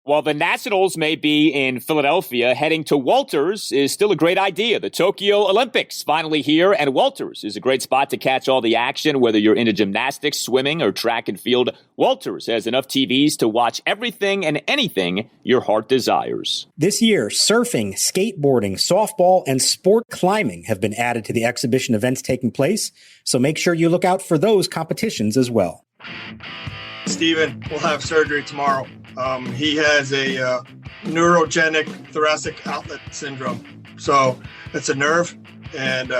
While the Nationals may be in Philadelphia, heading to Walters is still a great idea. The Tokyo Olympics finally here, and Walters is a great spot to catch all the action, whether you're into gymnastics, swimming, or track and field. Walters has enough TVs to watch everything and anything your heart desires. This year, surfing, skateboarding, softball, and sport climbing have been added to the exhibition events taking place, so make sure you look out for those competitions as well. Stephen will have surgery tomorrow. He has a neurogenic thoracic outlet syndrome. So it's a nerve, and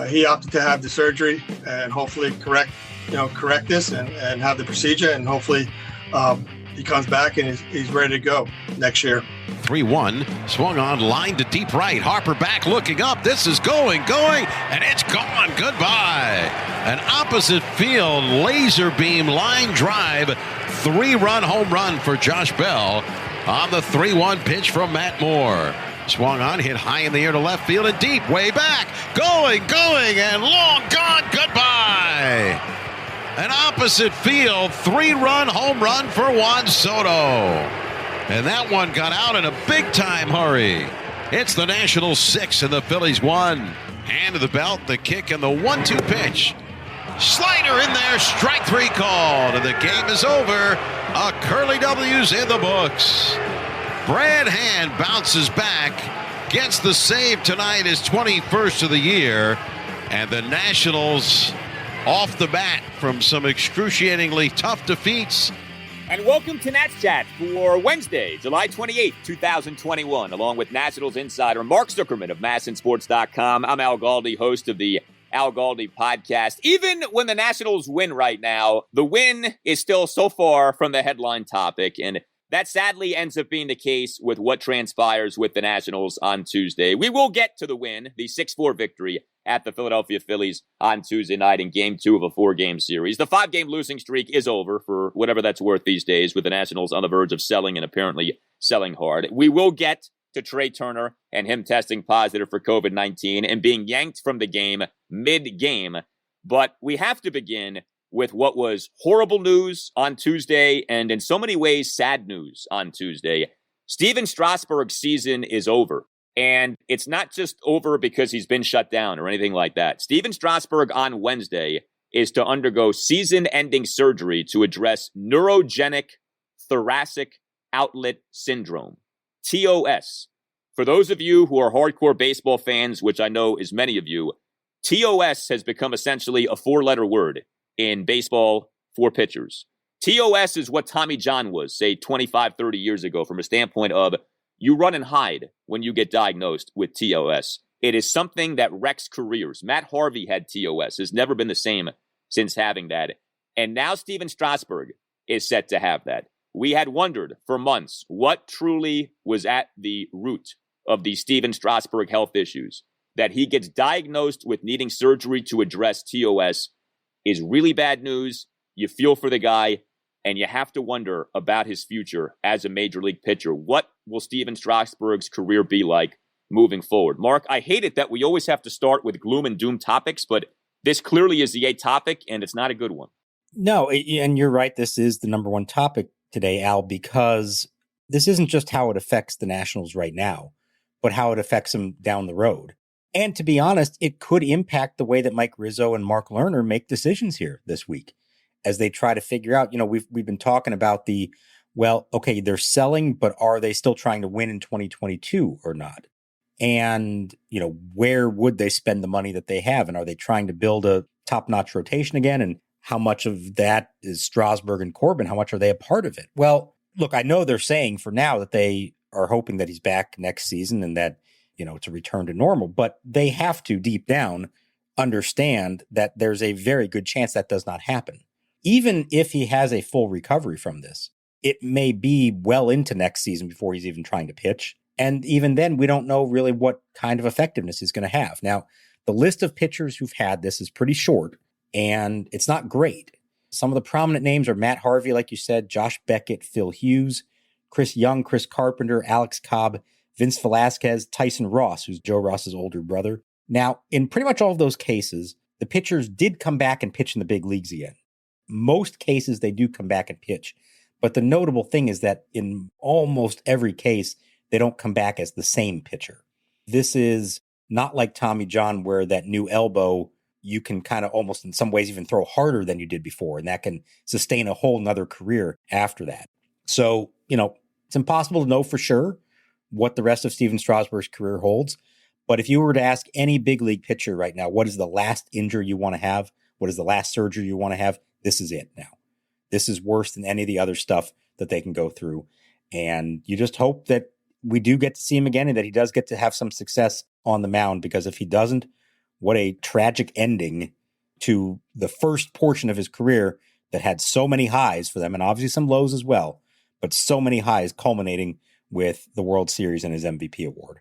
he opted to have the surgery and hopefully correct this and have the procedure, and hopefully he comes back and he's ready to go next year. 3-1, swung on, line to deep right. Harper back, looking up. This is going, and it's gone. Goodbye. An opposite field laser beam line drive, 3-run home run for Josh Bell on the 3-1 pitch from Matt Moore. Swung on, hit high in the air to left field and deep, way back. Going, and long gone. Goodbye. An opposite field 3-run home run for Juan Soto. And that one got out in a big-time hurry. It's the Nationals 6 and the Phillies 1. Hand to the belt, the kick, and the 1-2 pitch. Slider in there, strike 3 called, and the game is over. A Curly W's in the books. Brad Hand bounces back, gets the save tonight, his 21st of the year, and the Nationals off the bat from some excruciatingly tough defeats. And welcome to Nats Chat for Wednesday, July 28th, 2021, along with Nationals insider Mark Zuckerman of MASNsports.com. I'm Al Galdi, host of the Al Galdi podcast. Even when the Nationals win right now, the win is still so far from the headline topic, and that sadly ends up being the case with what transpires with the Nationals on Tuesday. We will get to the win, the 6-4 victory at the Philadelphia Phillies on Tuesday night in Game 2 of a 4-game series. The 5-game losing streak is over for whatever that's worth these days, with the Nationals on the verge of selling and apparently selling hard. We will get to Trea Turner and him testing positive for COVID-19 and being yanked from the game mid-game. But we have to begin with what was horrible news on Tuesday and in so many ways sad news on Tuesday. Stephen Strasburg's season is over. And it's not just over because he's been shut down or anything like that. Stephen Strasburg on Wednesday is to undergo season-ending surgery to address neurogenic thoracic outlet syndrome, TOS. For those of you who are hardcore baseball fans, which I know is many of you, TOS has become essentially a 4-letter word in baseball for pitchers. TOS is what Tommy John was, say, 25, 30 years ago, from a standpoint of you run and hide when you get diagnosed with TOS. It is something that wrecks careers. Matt Harvey had TOS, has never been the same since having that. And now Stephen Strasburg is set to have that. We had wondered for months what truly was at the root of the Stephen Strasburg health issues. That he gets diagnosed with needing surgery to address TOS is really bad news. You feel for the guy. And you have to wonder about his future as a major league pitcher. What will Stephen Strasburg's career be like moving forward? Mark, I hate it that we always have to start with gloom and doom topics, but this clearly is the A topic, and it's not a good one. No, and you're right. This is the number one topic today, Al, because this isn't just how it affects the Nationals right now, but how it affects them down the road. And to be honest, it could impact the way that Mike Rizzo and Mark Lerner make decisions here this week, as they try to figure out, we've been talking about they're selling, but are they still trying to win in 2022 or not? And, where would they spend the money that they have? And are they trying to build a top-notch rotation again? And how much of that is Strasburg and Corbin? How much are they a part of it? Well, look, I know they're saying for now that they are hoping that he's back next season and that, it's a return to normal, but they have to deep down understand that there's a very good chance that does not happen. Even if he has a full recovery from this, it may be well into next season before he's even trying to pitch. And even then, we don't know really what kind of effectiveness he's going to have. Now, the list of pitchers who've had this is pretty short, and it's not great. Some of the prominent names are Matt Harvey, like you said, Josh Beckett, Phil Hughes, Chris Young, Chris Carpenter, Alex Cobb, Vince Velasquez, Tyson Ross, who's Joe Ross's older brother. Now, in pretty much all of those cases, the pitchers did come back and pitch in the big leagues again. Most cases, they do come back and pitch. But the notable thing is that in almost every case, they don't come back as the same pitcher. This is not like Tommy John, where that new elbow, you can kind of almost in some ways even throw harder than you did before, and that can sustain a whole nother career after that. So, it's impossible to know for sure what the rest of Stephen Strasburg's career holds. But if you were to ask any big league pitcher right now, what is the last injury you want to have? What is the last surgery you want to have? This is it now. This is worse than any of the other stuff that they can go through. And you just hope that we do get to see him again and that he does get to have some success on the mound, because if he doesn't, what a tragic ending to the first portion of his career that had so many highs for them, and obviously some lows as well, but so many highs culminating with the World Series and his MVP award.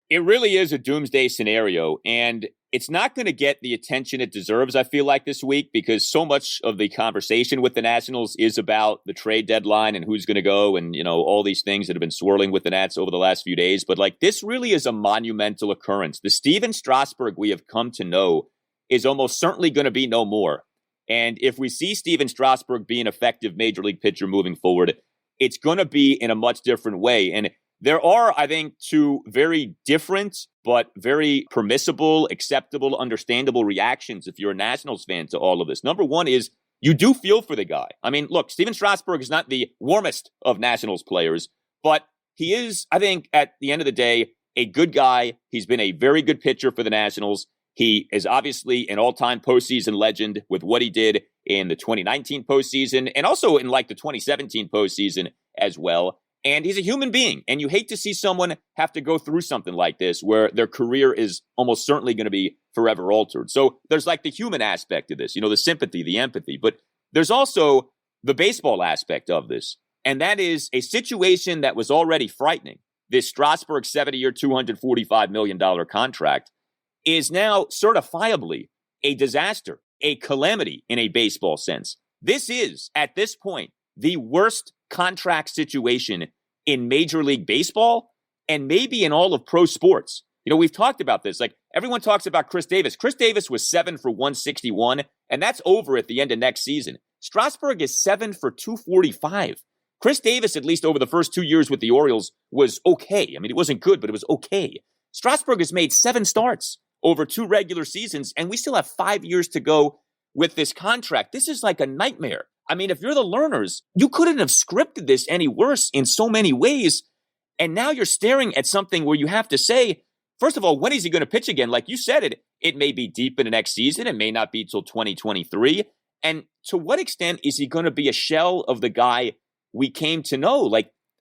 It really is a doomsday scenario, and it's not going to get the attention it deserves, I feel like, this week, because so much of the conversation with the Nationals is about the trade deadline and who's going to go and, all these things that have been swirling with the Nats over the last few days. But this really is a monumental occurrence. The Stephen Strasburg we have come to know is almost certainly going to be no more. And if we see Stephen Strasburg be an effective major league pitcher moving forward, it's going to be in a much different way. And there are, I think, two very different but very permissible, acceptable, understandable reactions if you're a Nationals fan to all of this. Number one is you do feel for the guy. I mean, look, Stephen Strasburg is not the warmest of Nationals players, but he is, I think, at the end of the day, a good guy. He's been a very good pitcher for the Nationals. He is obviously an all-time postseason legend with what he did in the 2019 postseason and also in the 2017 postseason as well. And he's a human being, and you hate to see someone have to go through something like this where their career is almost certainly going to be forever altered. So there's the human aspect of this, the sympathy, the empathy, but there's also the baseball aspect of this. And that is a situation that was already frightening. This Strasburg 70-year, $245 million contract is now certifiably a disaster, a calamity in a baseball sense. This is, at this point, the worst contract situation in Major League Baseball and maybe in all of pro sports. We've talked about this. Everyone talks about Chris Davis. Chris Davis was 7 for 161, and that's over at the end of next season. Strasburg is 7 for 245. Chris Davis, at least over the first 2 years with the Orioles, was okay. I mean, it wasn't good, but it was okay. Strasburg has made 7 starts over 2 regular seasons, and we still have 5 years to go with this contract. This is like a nightmare. I mean, if you're the Lerners, you couldn't have scripted this any worse in so many ways. And now you're staring at something where you have to say, first of all, when is he going to pitch again? Like you said, it may be deep in the next season. It may not be till 2023. And to what extent is he going to be a shell of the guy we came to know?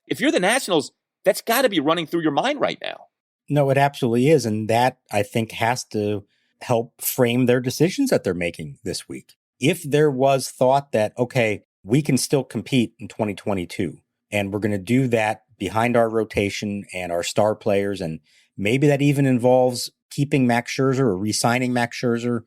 If you're the Nationals, that's got to be running through your mind right now. No, it absolutely is. And that, I think, has to help frame their decisions that they're making this week. If there was thought that, okay, we can still compete in 2022, and we're going to do that behind our rotation and our star players, and maybe that even involves keeping Max Scherzer or re-signing Max Scherzer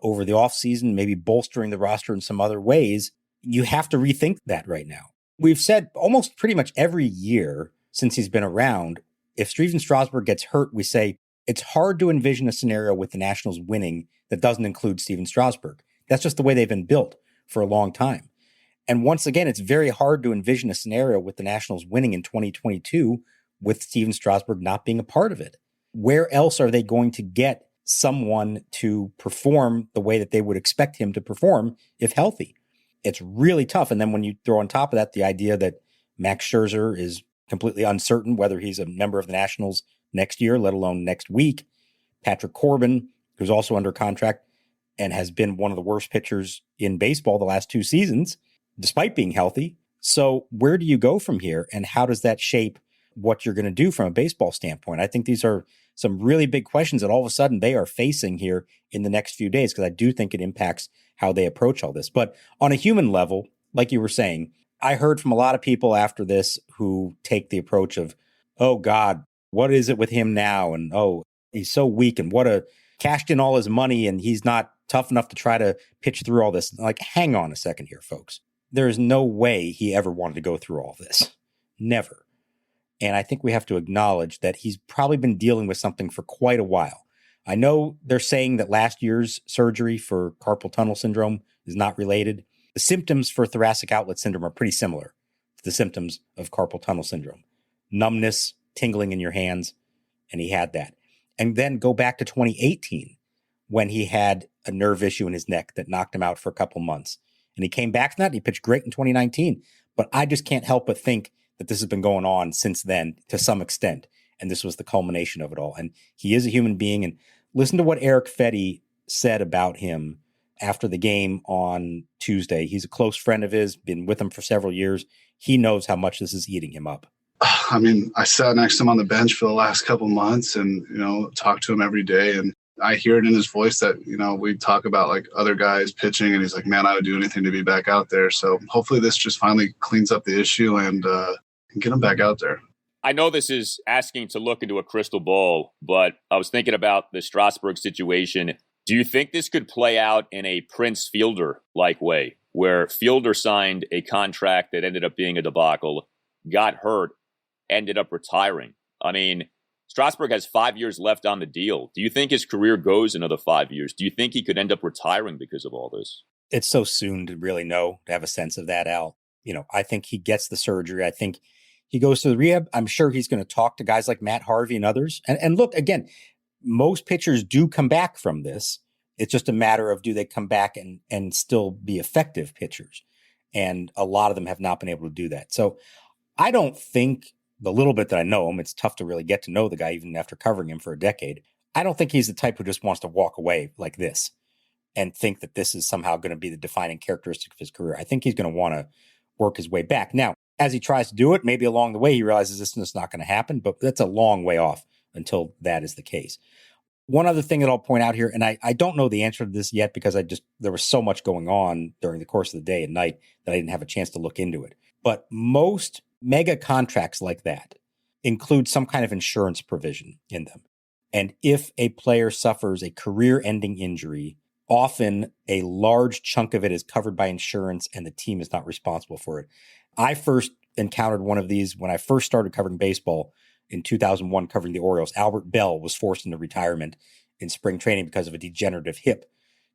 over the offseason, maybe bolstering the roster in some other ways, you have to rethink that right now. We've said almost pretty much every year since he's been around, if Stephen Strasburg gets hurt, we say it's hard to envision a scenario with the Nationals winning that doesn't include Stephen Strasburg. That's just the way they've been built for a long time. And once again, it's very hard to envision a scenario with the Nationals winning in 2022 with Stephen Strasburg not being a part of it. Where else are they going to get someone to perform the way that they would expect him to perform if healthy? It's really tough. And then when you throw on top of that the idea that Max Scherzer is completely uncertain whether he's a member of the Nationals next year, let alone next week. Patrick Corbin, who's also under contract and has been one of the worst pitchers in baseball the last 2 seasons, despite being healthy. So where do you go from here, and how does that shape what you're going to do from a baseball standpoint? I think these are some really big questions that all of a sudden they are facing here in the next few days, because I do think it impacts how they approach all this. But on a human level, like you were saying, I heard from a lot of people after this who take the approach of, oh God, what is it with him now? And oh, he's so weak, and cashed in all his money and he's not tough enough to try to pitch through all this. Hang on a second here, folks. There is no way he ever wanted to go through all this. Never. And I think we have to acknowledge that he's probably been dealing with something for quite a while. I know they're saying that last year's surgery for carpal tunnel syndrome is not related. The symptoms for thoracic outlet syndrome are pretty similar. the symptoms of carpal tunnel syndrome. Numbness, tingling in your hands, and he had that. And then go back to 2018 when he had a nerve issue in his neck that knocked him out for a couple months. And he came back from that and he pitched great in 2019. But I just can't help but think that this has been going on since then to some extent. And this was the culmination of it all. And he is a human being. And listen to what Erick Fedde said about him after the game on Tuesday. He's a close friend of his, been with him for several years. He knows how much this is eating him up. I mean, I sat next to him on the bench for the last couple months and, talked to him every day. And I hear it in his voice that, we talk about like other guys pitching and he's like, man, I would do anything to be back out there. So hopefully this just finally cleans up the issue and get him back out there. I know this is asking to look into a crystal ball, but I was thinking about the Strasburg situation. Do you think this could play out in a Prince Fielder-like way, where Fielder signed a contract that ended up being a debacle, got hurt, ended up retiring? I mean, Strasburg has 5 years left on the deal. Do you think his career goes another 5 years? Do you think he could end up retiring because of all this? It's so soon to really know, to have a sense of that, Al. I think he gets the surgery. I think he goes to the rehab. I'm sure he's going to talk to guys like Matt Harvey and others. And look, again, most pitchers do come back from this. It's just a matter of, do they come back and still be effective pitchers? And a lot of them have not been able to do that. So I don't think, the little bit that I know him, it's tough to really get to know the guy even after covering him for a decade. I don't think he's the type who just wants to walk away like this and think that this is somehow going to be the defining characteristic of his career. I think he's going to want to work his way back. Now, as he tries to do it, maybe along the way he realizes this is not going to happen, but that's a long way off until that is the case. One other thing that I'll point out here, and I don't know the answer to this yet because there was so much going on during the course of the day and night that I didn't have a chance to look into it. But most mega contracts like that include some kind of insurance provision in them. And if a player suffers a career-ending injury, often a large chunk of it is covered by insurance and the team is not responsible for it. I first encountered one of these when I first started covering baseball in 2001, covering the Orioles. Albert Bell was forced into retirement in spring training because of a degenerative hip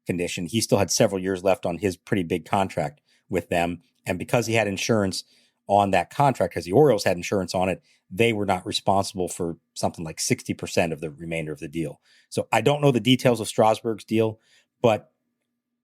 condition. He still had several years left on his pretty big contract with them. And because he had insurance on that contract, because the Orioles had insurance on it, they were not responsible for something like 60% of the remainder of the deal. So I don't know the details of Strasburg's deal, but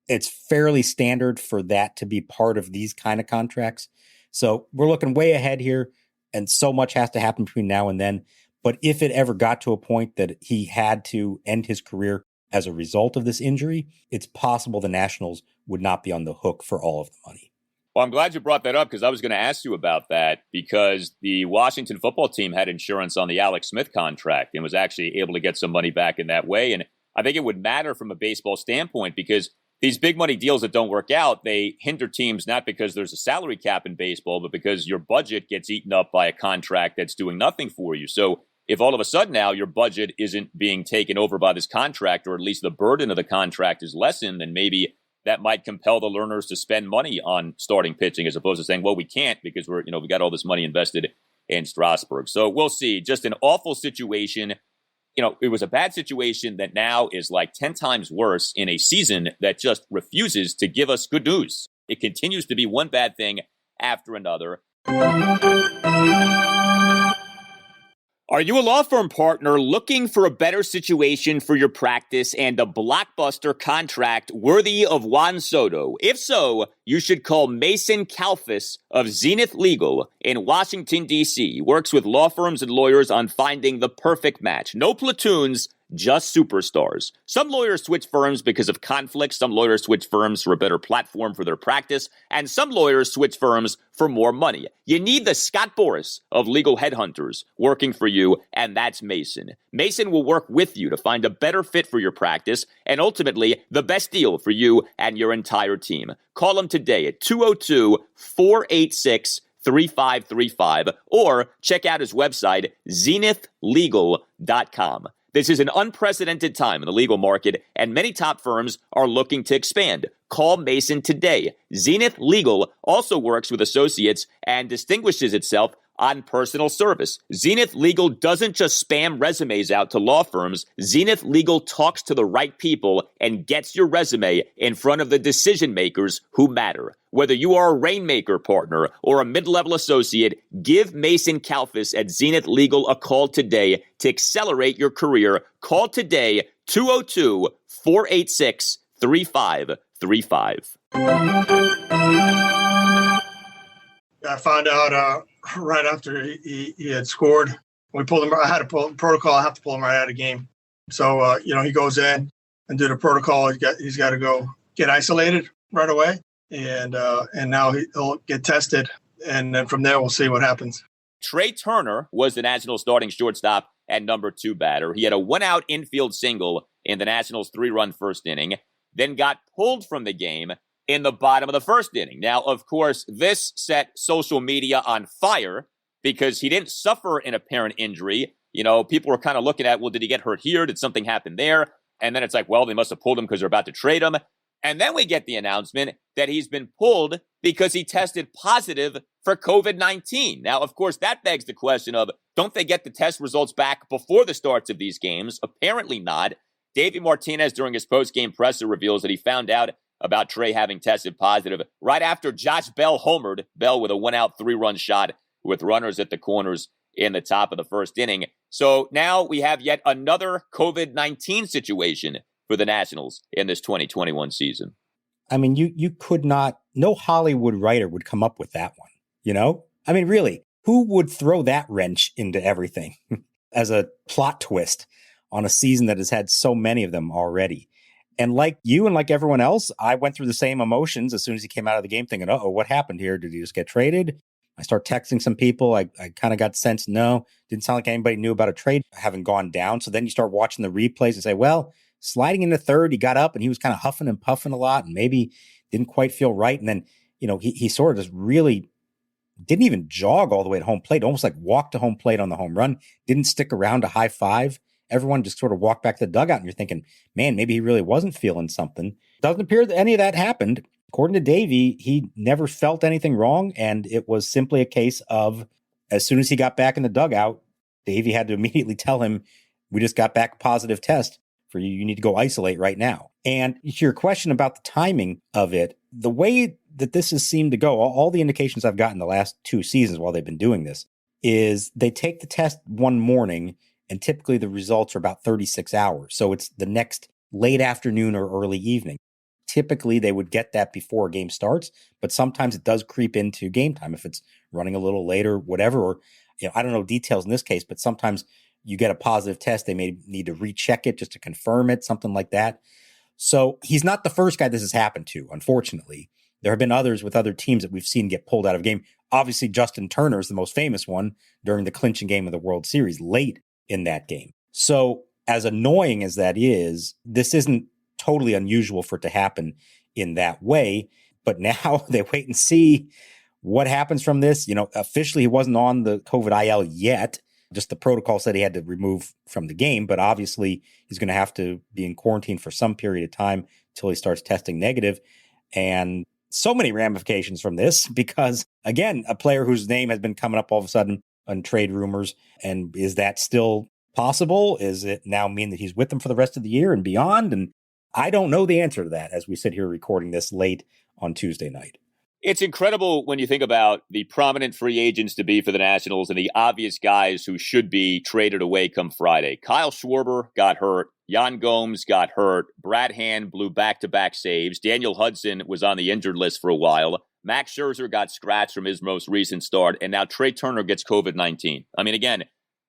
it's fairly standard for that to be part of these kind of contracts. So we're looking way ahead here, and so much has to happen between now and then. But if it ever got to a point that he had to end his career as a result of this injury, it's possible the Nationals would not be on the hook for all of the money. Well, I'm glad you brought that up because I was going to ask you about that, because the Washington football team had insurance on the Alex Smith contract and was actually able to get some money back in that way. And I think it would matter from a baseball standpoint because these big money deals that don't work out, they hinder teams not because there's a salary cap in baseball, but because your budget gets eaten up by a contract that's doing nothing for you. So if all of a sudden now your budget isn't being taken over by this contract, or at least the burden of the contract is lessened, then maybe that might compel the learners to spend money on starting pitching as opposed to saying, well, we can't because we got all this money invested in Strasburg. So we'll see. Just an awful situation. It was a bad situation that now is like 10 times worse in a season that just refuses to give us good news. It continues to be one bad thing after another. Are you a law firm partner looking for a better situation for your practice and a blockbuster contract worthy of Juan Soto? If so, you should call Mason Kalfas of Zenith Legal in Washington, D.C. He works with law firms and lawyers on finding the perfect match. No platoons, just superstars. Some lawyers switch firms because of conflicts. Some lawyers switch firms for a better platform for their practice. And some lawyers switch firms for more money. You need the Scott Boras of legal headhunters working for you, and that's Mason. Mason will work with you to find a better fit for your practice and ultimately the best deal for you and your entire team. Call him today at 202-486-3535 or check out his website, zenithlegal.com. This is an unprecedented time in the legal market, and many top firms are looking to expand. Call Mason today. Zenith Legal also works with associates and distinguishes itself on personal service. Zenith Legal doesn't just spam resumes out to law firms. Zenith Legal talks to the right people and gets your resume in front of the decision makers who matter. Whether you are a Rainmaker partner or a mid-level associate, give Mason Kalfas at Zenith Legal a call today to accelerate your career. Call today, 202-486-3535. I found out right after he had scored. We pulled him. I had a protocol. I have to pull him right out of the game. So he goes in and do the protocol. He's got to go get isolated right away, and now he'll get tested, and then from there we'll see what happens. Trea Turner was the Nationals' starting shortstop and number 2 batter. He had a 1-out infield single in the Nationals' 3-run first inning, then got pulled from the game in the bottom of the first inning. Now, of course, this set social media on fire because he didn't suffer an apparent injury. People were kind of looking at, well, did he get hurt here? Did something happen there? And then it's like, well, they must have pulled him because they're about to trade him. And then we get the announcement that he's been pulled because he tested positive for COVID-19. Now, of course, that begs the question of, don't they get the test results back before the starts of these games? Apparently not. Davey Martinez, during his post-game presser, reveals that he found out about Trea having tested positive right after Josh Bell homered. Bell with a 1-out 3-run shot with runners at the corners in the top of the first inning. So now we have yet another COVID-19 situation for the Nationals in this 2021 season. I mean, you could not, no Hollywood writer would come up with that one, I mean, really, who would throw that wrench into everything as a plot twist on a season that has had so many of them already? And like you and like everyone else, I went through the same emotions as soon as he came out of the game thinking, uh-oh, what happened here? Did he just get traded? I start texting some people. I kind of got the sense, no, didn't sound like anybody knew about a trade having gone down. So then you start watching the replays and say, well, sliding into third, he got up and he was kind of huffing and puffing a lot and maybe didn't quite feel right. And then, he sort of just really didn't even jog all the way to home plate, almost like walked to home plate on the home run, didn't stick around to high five. Everyone just sort of walked back to the dugout and you're thinking, man, maybe he really wasn't feeling something. Doesn't appear that any of that happened. According to Davey, he never felt anything wrong. And it was simply a case of as soon as he got back in the dugout, Davey had to immediately tell him, we just got back a positive test for you. You need to go isolate right now. And to your question about the timing of it, the way that this has seemed to go, all the indications I've gotten the last 2 seasons while they've been doing this is they take the test one morning and typically the results are about 36 hours. So it's the next late afternoon or early evening. Typically, they would get that before a game starts, but sometimes it does creep into game time if it's running a little later, whatever. Or, I don't know details in this case, but sometimes you get a positive test. They may need to recheck it just to confirm it, something like that. So he's not the first guy this has happened to, unfortunately. There have been others with other teams that we've seen get pulled out of game. Obviously, Justin Turner is the most famous one during the clinching game of the World Series late in that game. So as annoying as that is, this isn't totally unusual for it to happen in that way. But now they wait and see what happens from this. Officially, he wasn't on the COVID IL yet. Just the protocol said he had to remove from the game. But obviously, he's going to have to be in quarantine for some period of time until he starts testing negative. And so many ramifications from this because, again, a player whose name has been coming up all of a sudden on trade rumors. And is that still possible? Is it now mean that he's with them for the rest of the year and beyond? And I don't know the answer to that as we sit here recording this late on Tuesday night. It's incredible when you think about the prominent free agents to be for the Nationals and the obvious guys who should be traded away come Friday. Kyle Schwarber got hurt. Yan Gomes got hurt. Brad Hand blew back-to-back saves. Daniel Hudson was on the injured list for a while. Max Scherzer got scratched from his most recent start. And now Trea Turner gets COVID-19. I mean, again,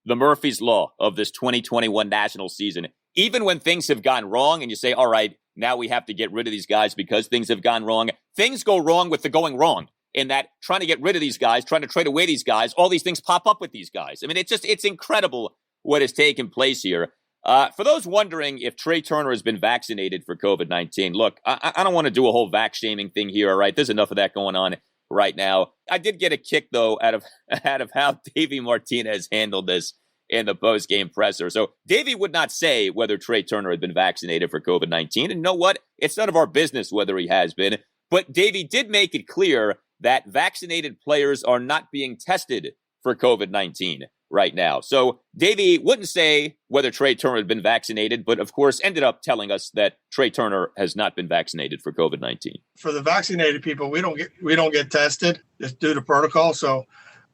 the Murphy's Law of this 2021 National season. Even when things have gone wrong and you say, all right, now we have to get rid of these guys because things have gone wrong. Things go wrong with the going wrong in that trying to get rid of these guys, trying to trade away these guys, all these things pop up with these guys. I mean, it's incredible what has taken place here. For those wondering if Trea Turner has been vaccinated for COVID-19, look, I don't want to do a whole vax shaming thing here, all right? There's enough of that going on right now. I did get a kick, though, out of how Davey Martinez handled this in the post-game presser. So Davey would not say whether Trea Turner had been vaccinated for COVID-19. And you know what? It's none of our business whether he has been. But Davey did make it clear that vaccinated players are not being tested for COVID-19 right now. So Davey wouldn't say whether Trea Turner had been vaccinated, but of course ended up telling us that Trea Turner has not been vaccinated for COVID-19. For the vaccinated people, we don't get tested just due to protocol. So,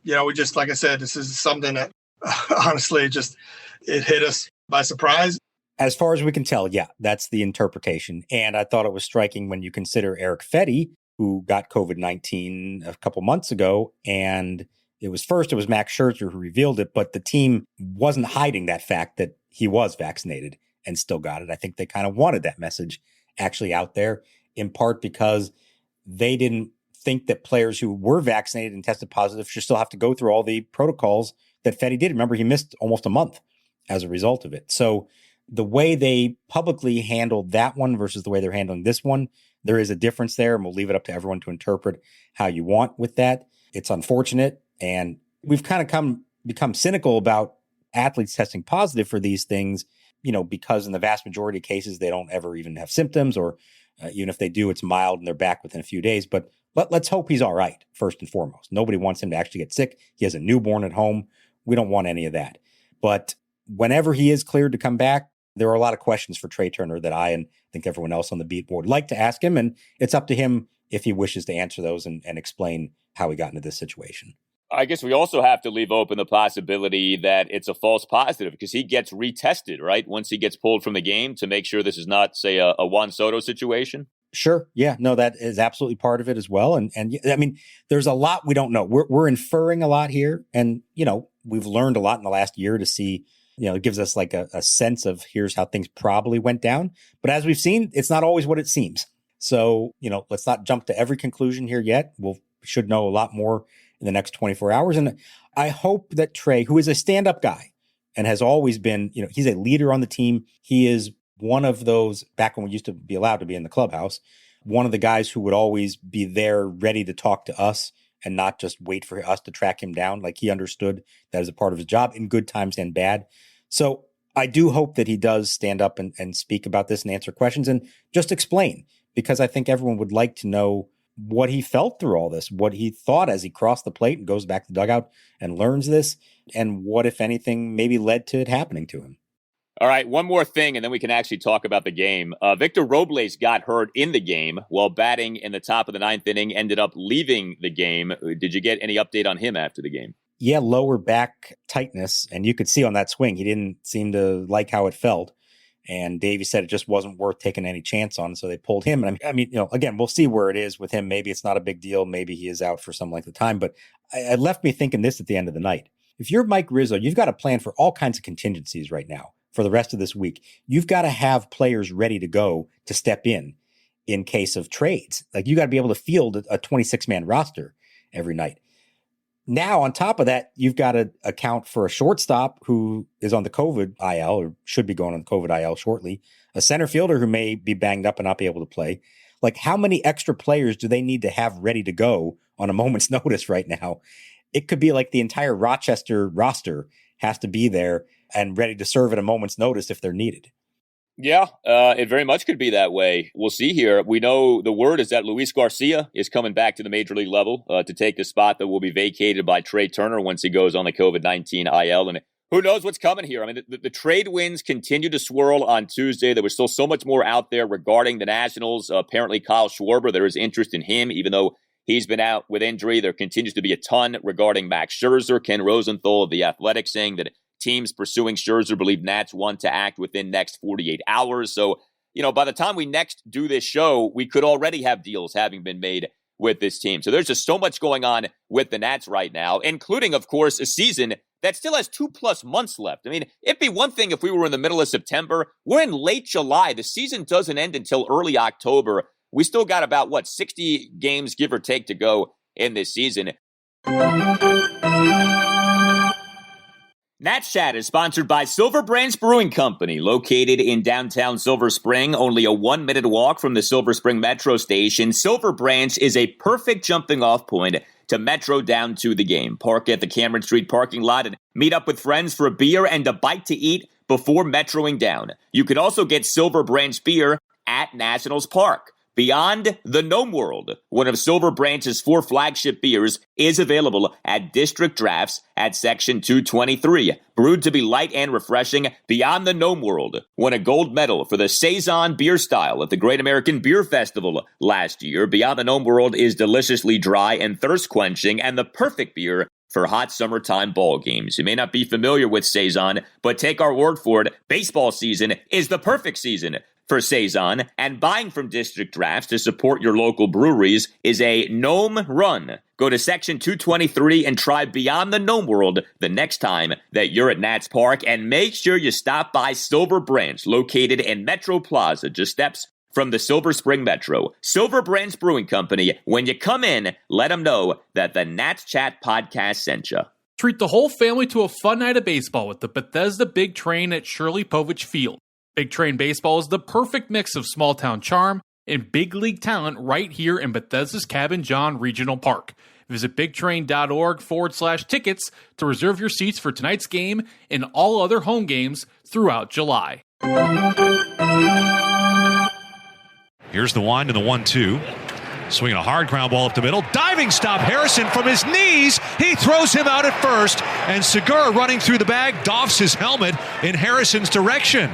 we just, like I said, this is something that honestly it hit us by surprise. As far as we can tell, yeah, that's the interpretation. And I thought it was striking when you consider Erick Fedde, who got COVID-19 a couple months ago, and it was Max Scherzer who revealed it, but the team wasn't hiding that fact that he was vaccinated and still got it. I think they kind of wanted that message actually out there, in part because they didn't think that players who were vaccinated and tested positive should still have to go through all the protocols that Fedde did. Remember, he missed almost a month as a result of it. So the way they publicly handled that one versus the way they're handling this one, there is a difference there, and we'll leave it up to everyone to interpret how you want with that. It's unfortunate, and we've kind of become cynical about athletes testing positive for these things, because in the vast majority of cases, they don't ever even have symptoms, or even if they do, it's mild and they're back within a few days. But let's hope he's all right, first and foremost. Nobody wants him to actually get sick. He has a newborn at home. We don't want any of that. But whenever he is cleared to come back, there are a lot of questions for Trea Turner that I and think everyone else on the beat would like to ask him. And it's up to him if he wishes to answer those and explain how he got into this situation. I guess we also have to leave open the possibility that it's a false positive because he gets retested, right? Once he gets pulled from the game to make sure this is not, say, a Juan Soto situation. Sure. Yeah, no, that is absolutely part of it as well. And I mean, there's a lot we don't know. We're inferring a lot here. And, we've learned a lot in the last year to see, it gives us like a sense of here's how things probably went down. But as we've seen, it's not always what it seems. So, let's not jump to every conclusion here yet. We should know a lot more in the next 24 hours. And I hope that Trea, who is a stand-up guy and has always been, he's a leader on the team. He is one of those, back when we used to be allowed to be in the clubhouse, one of the guys who would always be there ready to talk to us and not just wait for us to track him down. Like, he understood that as a part of his job in good times and bad. So I do hope that he does stand up and speak about this and answer questions and just explain, because I think everyone would like to know what he felt through all this, what he thought as he crossed the plate and goes back to the dugout and learns this, and what, if anything, maybe led to it happening to him. All right, one more thing, and then we can actually talk about the game. Victor Robles got hurt in the game while batting in the top of the ninth inning, ended up leaving the game. Did you get any update on him after the game? Yeah, lower back tightness, and you could see on that swing, he didn't seem to like how it felt. And Davey said it just wasn't worth taking any chance on, so they pulled him. And I mean, again, we'll see where it is with him. Maybe it's not a big deal. Maybe he is out for some length of time. But it left me thinking this at the end of the night. If you're Mike Rizzo, you've got a plan for all kinds of contingencies right now for the rest of this week. You've got to have players ready to go to step in case of trades. Like, you got to be able to field a 26-man roster every night. Now, on top of that, you've got to account for a shortstop who is on the COVID IL or should be going on the COVID IL shortly, a center fielder who may be banged up and not be able to play. Like, how many extra players do they need to have ready to go on a moment's notice right now? It could be like the entire Rochester roster has to be there and ready to serve at a moment's notice if they're needed. Yeah, it very much could be that way. We'll see here. We know the word is that Luis Garcia is coming back to the major league level to take the spot that will be vacated by Trea Turner once he goes on the COVID-19 IL. And who knows what's coming here? I mean, the trade winds continue to swirl on Tuesday. There was still so much more out there regarding the Nationals. Apparently, Kyle Schwarber, there is interest in him, even though he's been out with injury. There continues to be a ton regarding Max Scherzer. Ken Rosenthal of The Athletic saying that teams pursuing Scherzer believe Nats want to act within next 48 hours. So, by the time we next do this show, we could already have deals having been made with this team. So there's just so much going on with the Nats right now, including, of course, a season that still has 2+ months left. I mean, it'd be one thing if we were in the middle of September. We're in late July. The season doesn't end until early October. We still got about, 60 games, give or take, to go in this season. Nats Chat is sponsored by Silver Branch Brewing Company, located in downtown Silver Spring, only a 1-minute walk from the Silver Spring Metro station. Silver Branch is a perfect jumping-off point to Metro down to the game. Park at the Cameron Street parking lot and meet up with friends for a beer and a bite to eat before metroing down. You can also get Silver Branch beer at Nationals Park. Beyond the Gnome World, one of Silver Branch's 4 flagship beers, is available at District Drafts at Section 223. Brewed to be light and refreshing, Beyond the Gnome World won a gold medal for the Saison beer style at the Great American Beer Festival last year. Beyond the Gnome World is deliciously dry and thirst-quenching and the perfect beer for hot summertime ball games. You may not be familiar with Saison, but take our word for it, baseball season is the perfect season for Saison, and buying from District Drafts to support your local breweries is a gnome run. Go to Section 223 and try Beyond the Gnome World the next time that you're at Nats Park, and make sure you stop by Silver Branch, located in Metro Plaza, just steps from the Silver Spring Metro. Silver Branch Brewing Company. When you come in, let them know that the Nats Chat podcast sent you. Treat the whole family to a fun night of baseball with the Bethesda Big Train at Shirley Povich Field. Big Train Baseball is the perfect mix of small-town charm and big league talent right here in Bethesda's Cabin John Regional Park. Visit bigtrain.org/tickets to reserve your seats for tonight's game and all other home games throughout July. Here's the wind and the 1-2. Swinging a hard ground ball up the middle. Diving stop, Harrison from his knees. He throws him out at first. And Segura running through the bag, doffs his helmet in Harrison's direction.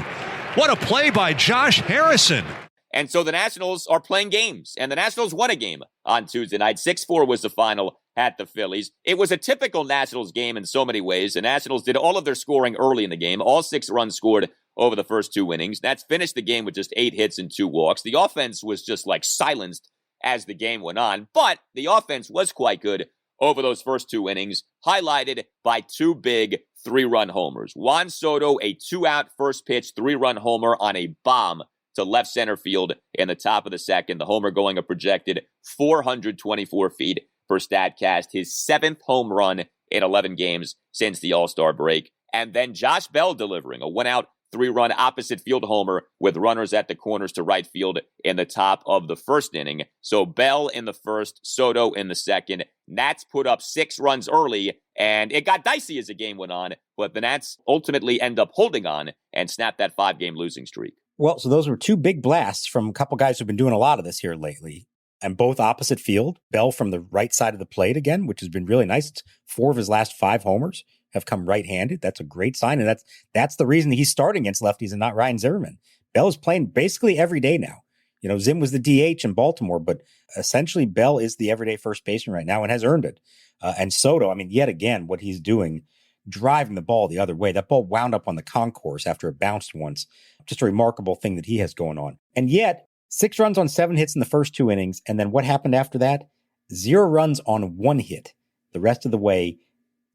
What a play by Josh Harrison. And so the Nationals are playing games, and the Nationals won a game on Tuesday night. 6-4 was the final at the Phillies. It was a typical Nationals game in so many ways. The Nationals did all of their scoring early in the game. All 6 runs scored over the first 2 innings. Nats finished the game with just 8 hits and 2 walks. The offense was just like silenced as the game went on, but the offense was quite good over those first 2 innings, highlighted by 2 big 3-run homers. Juan Soto, a 2-out first pitch 3-run homer on a bomb to left center field in the top of the second. The homer going a projected 424 feet per StatCast, his 7th home run in 11 games since the All-Star break. And then Josh Bell delivering a 1-out 3-run opposite field homer with runners at the corners to right field in the top of the first inning. So Bell in the first, Soto in the second. Nats put up 6 runs early, and it got dicey as the game went on, but the Nats ultimately end up holding on and snap that 5-game losing streak. Well, so those were 2 big blasts from a couple guys who've been doing a lot of this here lately, and both opposite field. Bell from the right side of the plate again, which has been really nice. It's 4 of his last 5 homers have come right-handed. That's a great sign, and that's the reason he's starting against lefties and not Ryan Zimmerman. Bell is playing basically every day now. You know, Zim was the DH in Baltimore, but essentially Bell is the everyday first baseman right now and has earned it. And Soto, I mean, yet again, what he's doing, driving the ball the other way. That ball wound up on the concourse after it bounced once. Just a remarkable thing that he has going on. And yet, 6 runs on 7 hits in the first 2 innings. And then what happened after that? 0 runs on 1 hit. The rest of the way,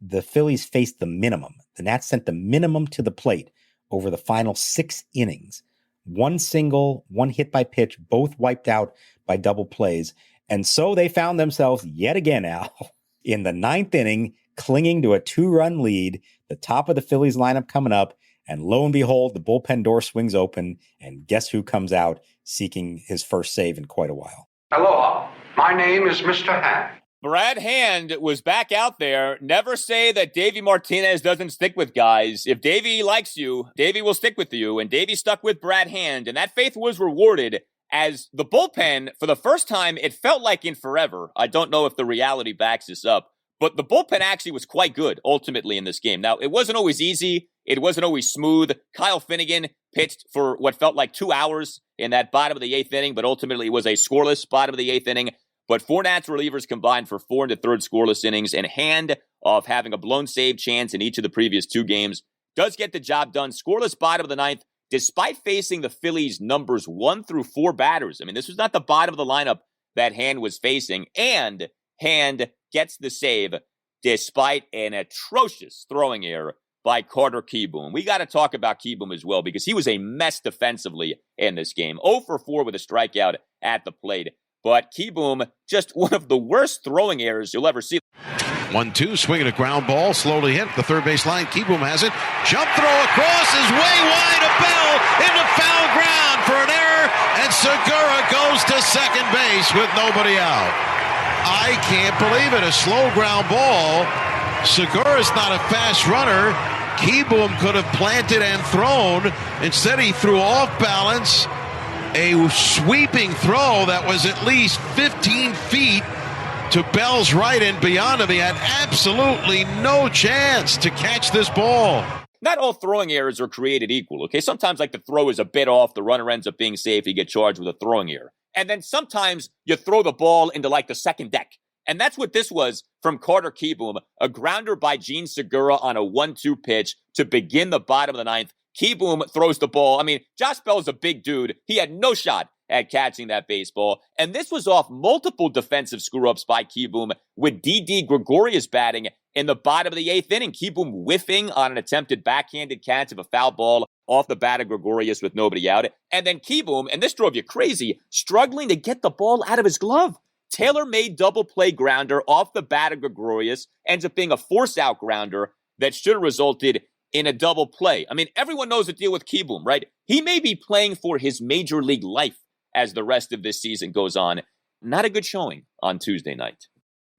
the Phillies faced the minimum. The Nats sent the minimum to the plate over the final 6 innings. 1 single, 1 hit by pitch, both wiped out by double plays. And so they found themselves yet again, Al, in the 9th inning, clinging to a 2-run lead, the top of the Phillies lineup coming up. And lo and behold, the bullpen door swings open. And guess who comes out seeking his first save in quite a while? Aloha, my name is Mr. Hand. Brad Hand was back out there. Never say that Davey Martinez doesn't stick with guys. If Davey likes you, Davey will stick with you. And Davey stuck with Brad Hand. And that faith was rewarded as the bullpen, for the first time, it felt like in forever. I don't know if the reality backs this up. But the bullpen actually was quite good, ultimately, in this game. Now, it wasn't always easy. It wasn't always smooth. Kyle Finnegan pitched for what felt like 2 hours in that bottom of the 8th inning, but ultimately it was a scoreless bottom of the 8th inning. But 4 Nats relievers combined for 4 1/3 scoreless innings, and Hand, of having a blown save chance in each of the previous 2 games, does get the job done. Scoreless bottom of the 9th, despite facing the Phillies' numbers 1 through 4 batters. I mean, this was not the bottom of the lineup that Hand was facing, and Hand gets the save despite an atrocious throwing error by Carter Kieboom. We got to talk about Kieboom as well because he was a mess defensively in this game. 0 for 4 with a strikeout at the plate. But Kieboom, just one of the worst throwing errors you'll ever see. 1-2, swinging a ground ball, slowly hit the third base line. Kieboom has it. Jump throw across is way wide of Bell into foul ground for an error, and Segura goes to second base with nobody out. I can't believe it. A slow ground ball. Segura's not a fast runner. Kieboom could have planted and thrown. Instead, he threw off balance a sweeping throw that was at least 15 feet to Bell's right and beyond him. He had absolutely no chance to catch this ball. Not all throwing errors are created equal, okay? Sometimes, like, the throw is a bit off, the runner ends up being safe, you get charged with a throwing error. And then sometimes you throw the ball into, like, the second deck. And that's what this was from Carter Kieboom, a grounder by Gene Segura on a 1-2 pitch to begin the bottom of the ninth. Kieboom throws the ball. I mean, Josh Bell is a big dude. He had no shot at catching that baseball. And this was off multiple defensive screw-ups by Kieboom with D.D. Gregorius batting in the bottom of the eighth inning. Kieboom whiffing on an attempted backhanded catch of a foul ball off the bat of Gregorius with nobody out. And then Kieboom, and this drove you crazy, struggling to get the ball out of his glove. Tailor-made double play grounder off the bat of Gregorius ends up being a force-out grounder that should have resulted in a double play. I mean, everyone knows the deal with Kieboom, right? He may be playing for his major league life as the rest of this season goes on. Not a good showing on Tuesday night.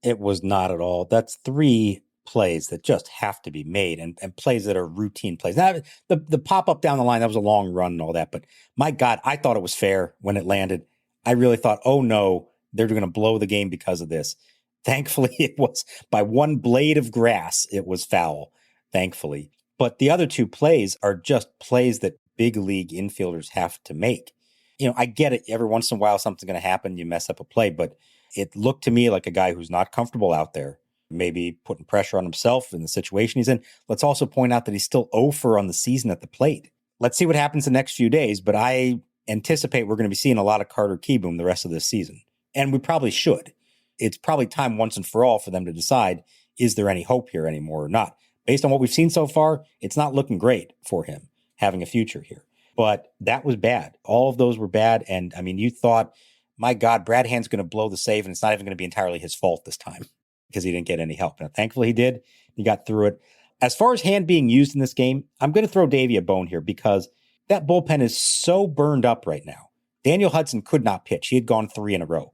It was not at all. That's 3 plays that just have to be made and plays that are routine plays. Now, the pop-up down the line, that was a long run and all that, but my God, I thought it was fair when it landed. I really thought, oh no, they're going to blow the game because of this. Thankfully, it was by one blade of grass, it was foul, thankfully. But the other 2 plays are just plays that big league infielders have to make. You know, I get it. Every once in a while, something's going to happen. You mess up a play, but it looked to me like a guy who's not comfortable out there, maybe putting pressure on himself in the situation he's in. Let's also point out that he's still 0-for on the season at the plate. Let's see what happens the next few days, but I anticipate we're going to be seeing a lot of Carter Kieboom the rest of this season. And we probably should. It's probably time once and for all for them to decide, is there any hope here anymore or not? Based on what we've seen so far, it's not looking great for him having a future here. But that was bad. All of those were bad. And I mean, you thought, my God, Brad Hand's going to blow the save, and it's not even going to be entirely his fault this time because he didn't get any help. Now, thankfully he did. He got through it. As far as Hand being used in this game, I'm going to throw Davey a bone here because that bullpen is so burned up right now. Daniel Hudson could not pitch. He had gone 3 in a row.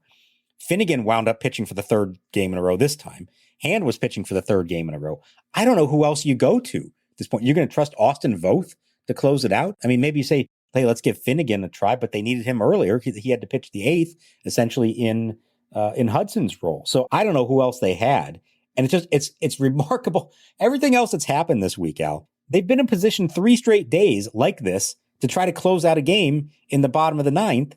Finnegan wound up pitching for the 3rd game in a row this time. Hand was pitching for the 3rd game in a row. I don't know who else you go to at this point. You're going to trust Austin Voth to close it out? I mean, maybe you say, hey, let's give Finnegan a try, but they needed him earlier. He had to pitch the 8th, essentially in Hudson's role. So I don't know who else they had. And it's remarkable. Everything else that's happened this week, Al, they've been in position 3 straight days like this to try to close out a game in the bottom of the 9th.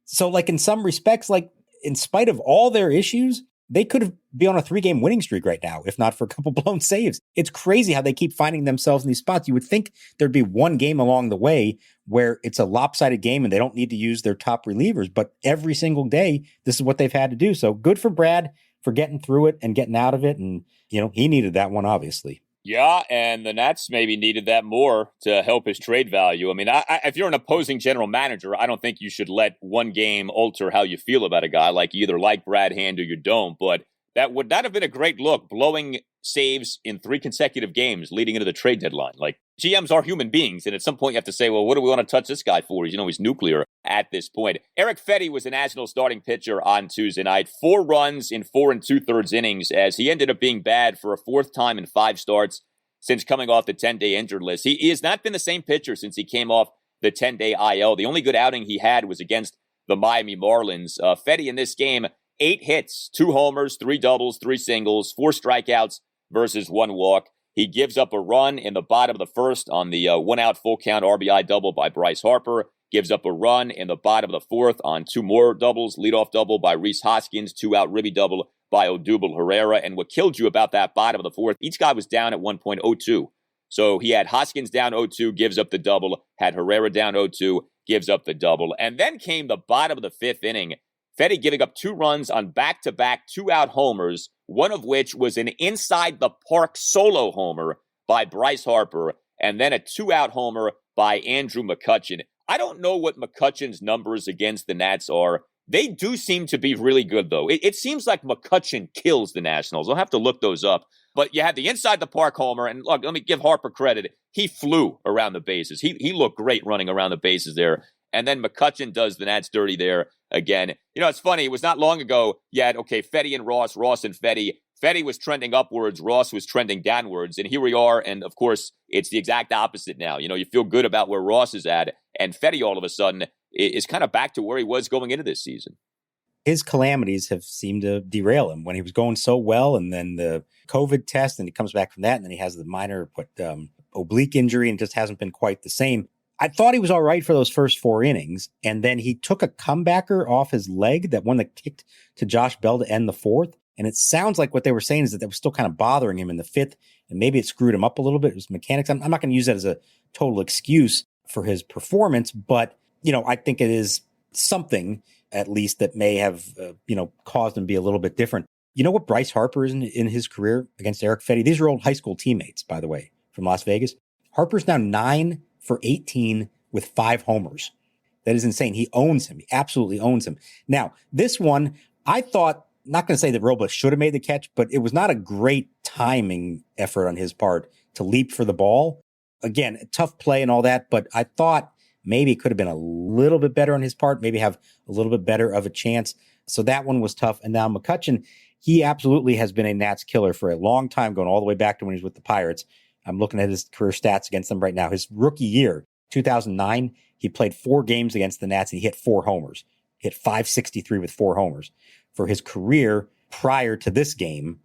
So like in some respects, like in spite of all their issues, they could be on a 3-game winning streak right now, if not for a couple blown saves. It's crazy how they keep finding themselves in these spots. You would think there'd be one game along the way where it's a lopsided game and they don't need to use their top relievers, but every single day, this is what they've had to do. So good for Brad for getting through it and getting out of it. And, you know, he needed that one, obviously. Yeah, and the Nats maybe needed that more to help his trade value. I mean, if you're an opposing general manager, I don't think you should let one game alter how you feel about a guy. Like, you either like Brad Hand or you don't. But that would not have been a great look, blowing saves in 3 consecutive games leading into the trade deadline. Like, GMs are human beings, and at some point you have to say, well, what do we want to touch this guy for? He's nuclear at this point. Erick Fedde was the National starting pitcher on Tuesday night. 4 runs in 4 2/3 innings, as he ended up being bad for a 4th time in 5 starts since coming off the 10-day injured list. He has not been the same pitcher since he came off the 10-day IL. The only good outing he had was against the Miami Marlins. Fedde in this game, 8 hits, 2 homers, 3 doubles, 3 singles, 4 strikeouts versus 1 walk. He gives up a run in the bottom of the 1st on the 1-out full count RBI double by Bryce Harper. Gives up a run in the bottom of the 4th on 2 more doubles. Leadoff double by Rhys Hoskins, 2-out ribby double by Odubel Herrera. And what killed you about that bottom of the 4th, each guy was down at 1.02. So he had Hoskins down 0-2, gives up the double. Had Herrera down 0-2, gives up the double. And then came the bottom of the 5th inning. Fedde giving up 2 runs on back-to-back 2-out homers, one of which was an inside-the-park solo homer by Bryce Harper, and then a 2-out homer by Andrew McCutchen. I don't know what McCutchen's numbers against the Nats are. They do seem to be really good, though. It seems like McCutchen kills the Nationals. I'll have to look those up. But you had the inside-the-park homer, and look, let me give Harper credit. He flew around the bases. He looked great running around the bases there. And then McCutchen does the Nats dirty there again. You know, it's funny. It was not long ago you had, Fedde and Ross and Fedde. Fedde was trending upwards. Ross was trending downwards. And here we are. And, of course, it's the exact opposite now. You know, you feel good about where Ross is at. And Fedde all of a sudden is kind of back to where he was going into this season. His calamities have seemed to derail him when he was going so well, and then the COVID test, and he comes back from that, and then he has the minor oblique injury and just hasn't been quite the same. I thought he was all right for those first 4 innings, and then he took a comebacker off his leg, that one that kicked to Josh Bell to end the 4th. And it sounds like what they were saying is that was still kind of bothering him in the 5th, and maybe it screwed him up a little bit. It was mechanics. I'm not going to use that as a total excuse for his performance, but, I think it is something at least that may have, caused him to be a little bit different. You know what Bryce Harper is in his career against Erick Fedde? These are old high school teammates, by the way, from Las Vegas. Harper's now 9 for 18 with 5 homers. That is insane. He owns him. He absolutely owns him. Now, this one, I thought, not going to say that Robles should have made the catch, but it was not a great timing effort on his part to leap for the ball. Again, tough play and all that, but I thought maybe it could have been a little bit better on his part, maybe have a little bit better of a chance. So that one was tough. And now McCutchen, he absolutely has been a Nats killer for a long time, going all the way back to when he was with the Pirates. I'm looking at his career stats against them right now. His rookie year, 2009, he played 4 games against the Nats and he hit 4 homers. Hit .563 with 4 homers. For his career prior to this game,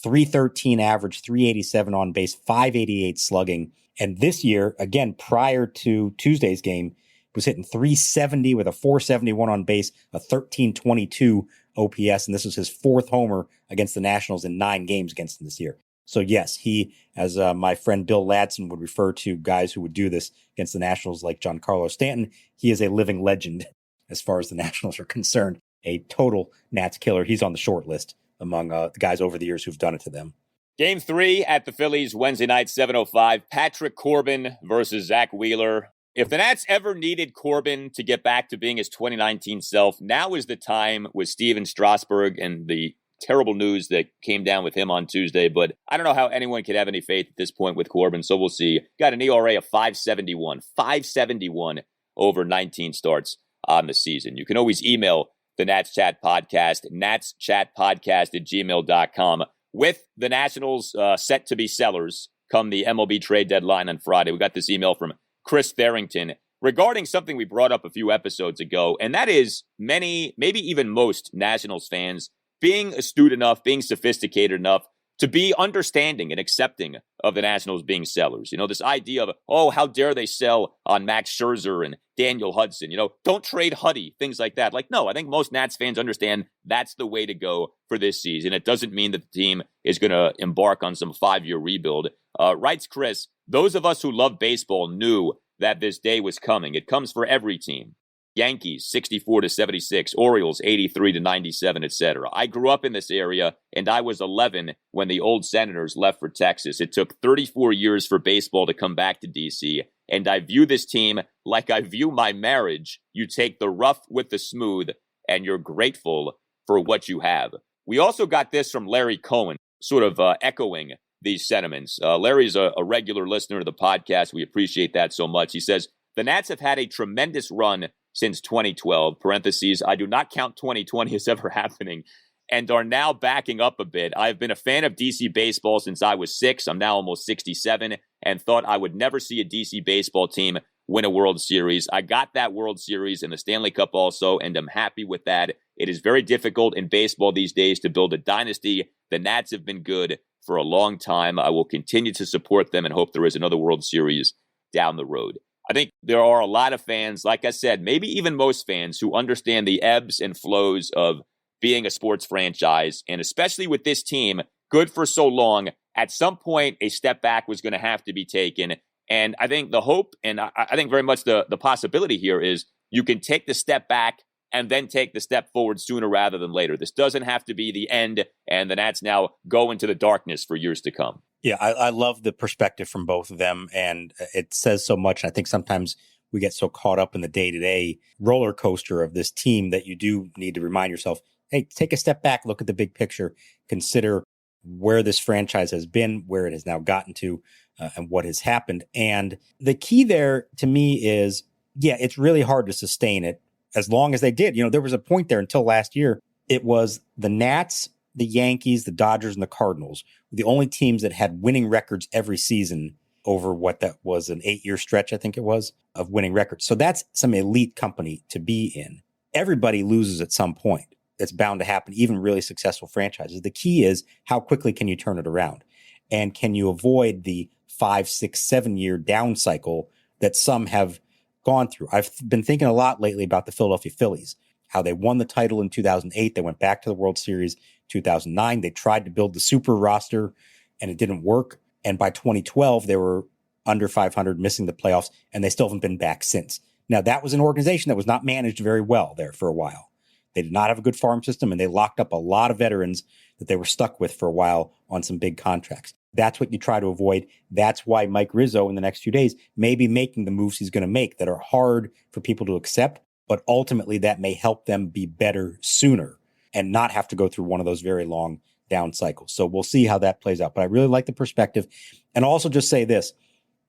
.313 average, .387 on base, .588 slugging. And this year, again, prior to Tuesday's game, was hitting .370 with a .471 on base, a .1322 OPS. And this was his 4th homer against the Nationals in 9 games against them this year. So yes, he, as my friend Bill Ladson would refer to guys who would do this against the Nationals like Giancarlo Stanton, he is a living legend as far as the Nationals are concerned. A total Nats killer. He's on the short list among the guys over the years who've done it to them. Game 3 at the Phillies, Wednesday night, 7:05. Patrick Corbin versus Zach Wheeler. If the Nats ever needed Corbin to get back to being his 2019 self, now is the time with Stephen Strasburg and the terrible news that came down with him on Tuesday. But I don't know how anyone could have any faith at this point with Corbin, so we'll see. Got an ERA of 5.71 over 19 starts on the season. You can always email the Nats Chat Podcast, natschatpodcast@gmail.com. With the Nationals set to be sellers come the MLB trade deadline on Friday, we got this email from Chris Tharrington regarding something we brought up a few episodes ago, and that is many, maybe even most Nationals fans being astute enough, being sophisticated enough to be understanding and accepting of the Nationals being sellers. This idea of, how dare they sell on Max Scherzer and Daniel Hudson? Don't trade Huddy, things like that. No, I think most Nats fans understand that's the way to go for this season. It doesn't mean that the team is going to embark on some 5-year rebuild. Writes Chris, those of us who love baseball knew that this day was coming. It comes for every team. Yankees 64-76, Orioles 83-97, etc. I grew up in this area, and I was 11 when the old Senators left for Texas. It took 34 years for baseball to come back to D.C., and I view this team like I view my marriage. You take the rough with the smooth, and you're grateful for what you have. We also got this from Larry Cohen, sort of echoing these sentiments. Larry's a regular listener to the podcast. We appreciate that so much. He says, the Nats have had a tremendous run since 2012, parentheses, I do not count 2020 as ever happening, and are now backing up a bit. I've been a fan of DC baseball since I was 6. I'm now almost 67, and thought I would never see a DC baseball team win a World Series. I got that World Series and the Stanley Cup also, and I'm happy with that. It is very difficult in baseball these days to build a dynasty. The Nats have been good for a long time. I will continue to support them and hope there is another World Series down the road. I think there are a lot of fans, like I said, maybe even most fans, who understand the ebbs and flows of being a sports franchise, and especially with this team, good for so long, at some point a step back was going to have to be taken. And I think the hope, and I think very much the possibility here is you can take the step back and then take the step forward sooner rather than later. This doesn't have to be the end, and the Nats now go into the darkness for years to come. Yeah, I love the perspective from both of them, and it says so much. I think sometimes we get so caught up in the day-to-day roller coaster of this team that you do need to remind yourself, hey, take a step back, look at the big picture, consider where this franchise has been, where it has now gotten to, and what has happened. And the key there to me is, yeah, it's really hard to sustain it as long as they did. There was a point there until last year. It was the Nats, the Yankees, the Dodgers, and the Cardinals, the only teams that had winning records every season over what that was, an 8-year stretch, I think it was, of winning records. So that's some elite company to be in. Everybody loses at some point. It's bound to happen, even really successful franchises. The key is how quickly can you turn it around? And can you avoid the 5, 6, 7-year down cycle that some have gone through? I've been thinking a lot lately about the Philadelphia Phillies, how they won the title in 2008. They went back to the World Series 2009. They tried to build the super roster and it didn't work. And by 2012, they were under 500, missing the playoffs, and they still haven't been back since. Now, that was an organization that was not managed very well there for a while. They did not have a good farm system, and they locked up a lot of veterans that they were stuck with for a while on some big contracts. That's what you try to avoid. That's why Mike Rizzo in the next few days may be making the moves he's going to make that are hard for people to accept, but ultimately that may help them be better sooner and not have to go through one of those very long down cycles. So we'll see how that plays out. But I really like the perspective. And also just say this,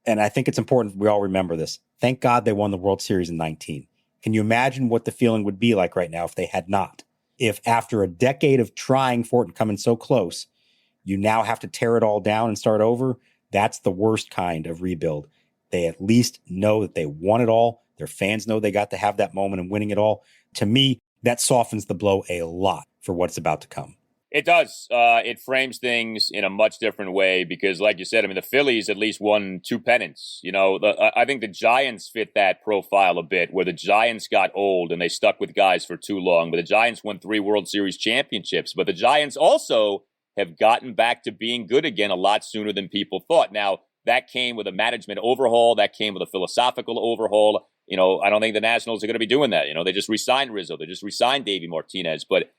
and I think it's important we all remember this. Thank God they won the World Series in 19. Can you imagine what the feeling would be like right now if they had not? If after a decade of trying for it and coming so close, you now have to tear it all down and start over, that's the worst kind of rebuild. They at least know that they won it all. Their fans know they got to have that moment and winning it all. To me, that softens the blow a lot for what's about to come. It does. It frames things in a much different way because, like you said, I mean, the Phillies at least won 2 pennants. You know, I think the Giants fit that profile a bit, where the Giants got old and they stuck with guys for too long. But the Giants won 3 World Series championships. But the Giants also have gotten back to being good again a lot sooner than people thought. Now, that came with a management overhaul. That came with a philosophical overhaul. You know, I don't think the Nationals are going to be doing that. You know, they just re-signed Rizzo. They just re-signed Davey Martinez. But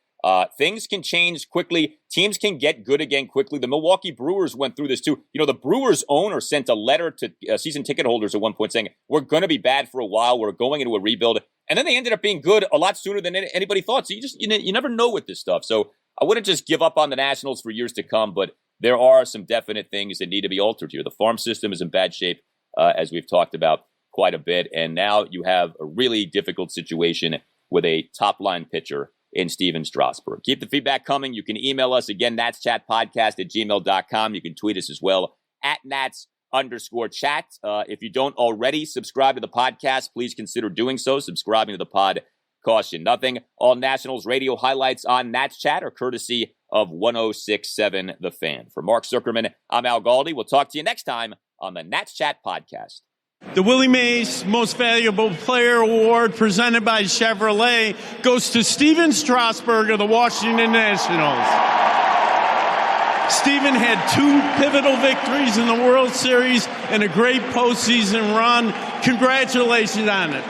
things can change quickly. Teams can get good again quickly. The Milwaukee Brewers went through this too. You know, the Brewers owner sent a letter to season ticket holders at one point saying, we're going to be bad for a while. We're going into a rebuild. And then they ended up being good a lot sooner than anybody thought. So you never know with this stuff. So I wouldn't just give up on the Nationals for years to come, but there are some definite things that need to be altered here. The farm system is in bad shape, as we've talked about quite a bit. And now you have a really difficult situation with a top-line pitcher in Stephen Strasburg. Keep the feedback coming. You can email us again, natschatpodcast@gmail.com. You can tweet us as well @nats_chat. If you don't already subscribe to the podcast, please consider doing so. Subscribing to the pod costs you nothing. All Nationals radio highlights on Nats Chat are courtesy of 106.7 The Fan. For Mark Zuckerman, I'm Al Galdi. We'll talk to you next time on the Nats Chat podcast. The Willie Mays Most Valuable Player Award, presented by Chevrolet, goes to Stephen Strasburg of the Washington Nationals. Stephen had 2 pivotal victories in the World Series and a great postseason run. Congratulations on it.